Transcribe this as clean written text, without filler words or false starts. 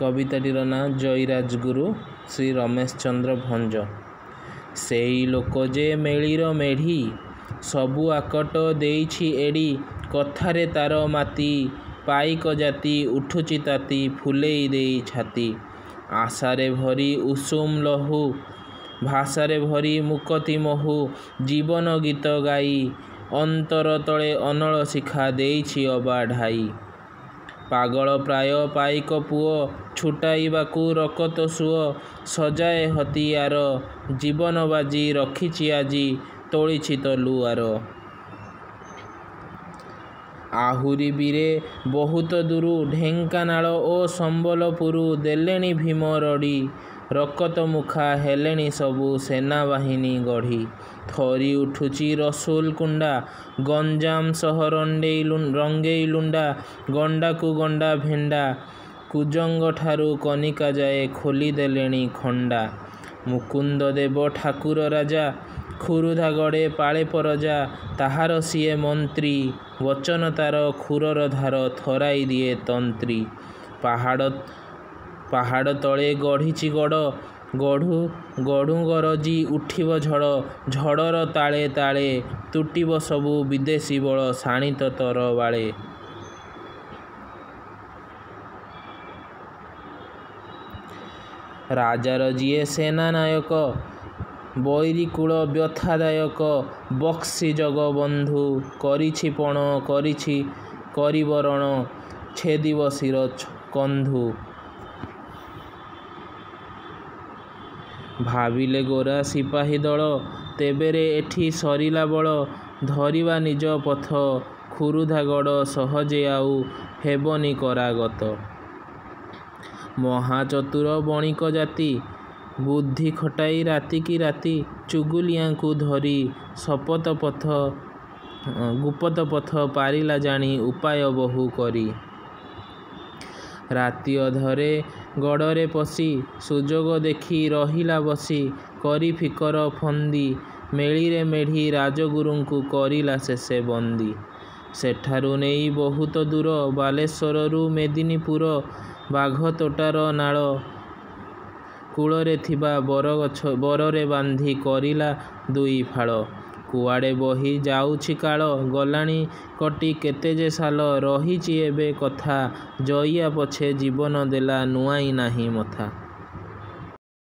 কবিতাটির না জয়ীরাজগুরু শ্রী রমেশ চন্দ্র ভঞ্জ। ସେଇ ଲୋକ ଯେ ମେଳିର ମେଢ଼ି ସବୁ ଆକଟ ଦେଇଛି ଏଡ଼ି କଥାରେ ତାର ମାତି ପାଇକ ଜାତି ଉଠୁଛି ତାତି ଫୁଲେଇ ଦେଇ ଛାତି ଆଶାରେ ଭରି ଉଷୁମ ଲହୁ ଭାଷାରେ ଭରି ମୁକତି ମହୁ ଜୀବନ ଗୀତ ଗାଇ ଅନ୍ତର ତଳେ ଅନଳ ଶିଖା ଦେଇଛି ଅବା ଢାଇ ପାଗଳ ପ୍ରାୟ ପାଇକ ପୁଅ ଛୁଟାଇବାକୁ ରକତ ସୁଅ ସଜାଏ ହତିଆର ଜୀବନ ବାଜି ରଖିଛି ଆଜି ତୋଳିଛି ତଲୁଆର ଆହୁରି ବୀରେ ବହୁତ ଦୂରୁ ଢେଙ୍କାନାଳ ଓ ସମ୍ବଲପୁରୁ ଦେଲେଣି ଭୀମ ରଡ଼ି ରକତ ମୁଖା ହେଲେଣି ସବୁ ସେନାବାହିନୀ ଗଢ଼ି ଥରି ଉଠୁଛି ରସୁଲକୁଣ୍ଡା ଗଞ୍ଜାମ ସହ ରଙ୍ଗେଇ ଲୁଣ୍ଡା ଗଣ୍ଡାକୁ ଗଣ୍ଡା ଭେଣ୍ଡା କୁଜଙ୍ଗଠାରୁ କନିକା ଯାଏ ଖୋଲି ଦେଲେଣି ଖଣ୍ଡା ମୁକୁନ୍ଦ ଦେବ ଠାକୁର ରାଜା ଖୁରୁଧା ଗଡ଼େ ପାଳେ ପରଜା ତାହାର ସିଏ ମନ୍ତ୍ରୀ ବଚନ ତାର ଖୁରର ଧାର ଥରାଇ ଦିଏ ତନ୍ତ୍ରୀ ପାହାଡ଼ ତଳେ ଗଢ଼ିଛି ଗଡ଼ ଗଢ଼ୁ ଗରଜି ଉଠିବ ଝଡ଼ ଝଡ଼ର ତାଳେ ତାଳେ ତୁଟିବ ସବୁ ବିଦେଶୀ ବଳ ଶାଣିତ ତରବାଳେ ରାଜାର ଯିଏ ସେନାନାୟକ ବୈରୀକୂଳ ବ୍ୟଥାଦାୟକ ବକ୍ସି ଜଗବନ୍ଧୁ କରିଛି ପଣ କରିବ ରଣ ଛେଦିବ ଶିର କନ୍ଧୁ ଭାବିଲେ ଗୋରା ସିପାହୀ ଦଳ ତେବେରେ ଏଠି ସରିଲା ବଳ ଧରିବା ନିଜ ପଥ ଖୁରୁଧାଗଡ଼ ସହଜେ ଆଉ ହେବନି କରାଗତ ମହାଚତୁର ବଣିକ ଜାତି ବୁଦ୍ଧି ଖଟାଇ ରାତିକି ରାତି ଚୁଗୁଲିଆଙ୍କୁ ଧରି ଗୁପତ ପଥ ପାରିଲା ଜାଣି ଉପାୟ ବହୁ କରି ରାତି ଅଧରେ ଗଡ଼ରେ ପଶି ସୁଯୋଗ ଦେଖି ରହିଲା ବସି କରି ଫିକର ଫନ୍ଦି ମେଳିରେ ମେଢ଼ି ରାଜଗୁରୁଙ୍କୁ କରିଲା ଶେଷେ ବନ୍ଦୀ ସେଠାରୁ ନେଇ ବହୁତ ଦୂର ବାଲେଶ୍ୱରରୁ ମେଦିନୀପୁର ବାଘତୋଟାର ନାଳ କୂଳରେ ଥିବା ବରରେ ବାନ୍ଧି କରିଲା ଦୁଇ ଫାଳ କୁଆଡ଼େ ବହି ଯାଉଛି କାଳ ଗଲାଣି କଟି କେତେ ଯେ ସାଲ ରହିଛି ଏବେ କଥା ଜଇଆ ପଛେ ଜୀବନ ଦେଲା ନୁଆଁଇ ନାହିଁ ମଥା।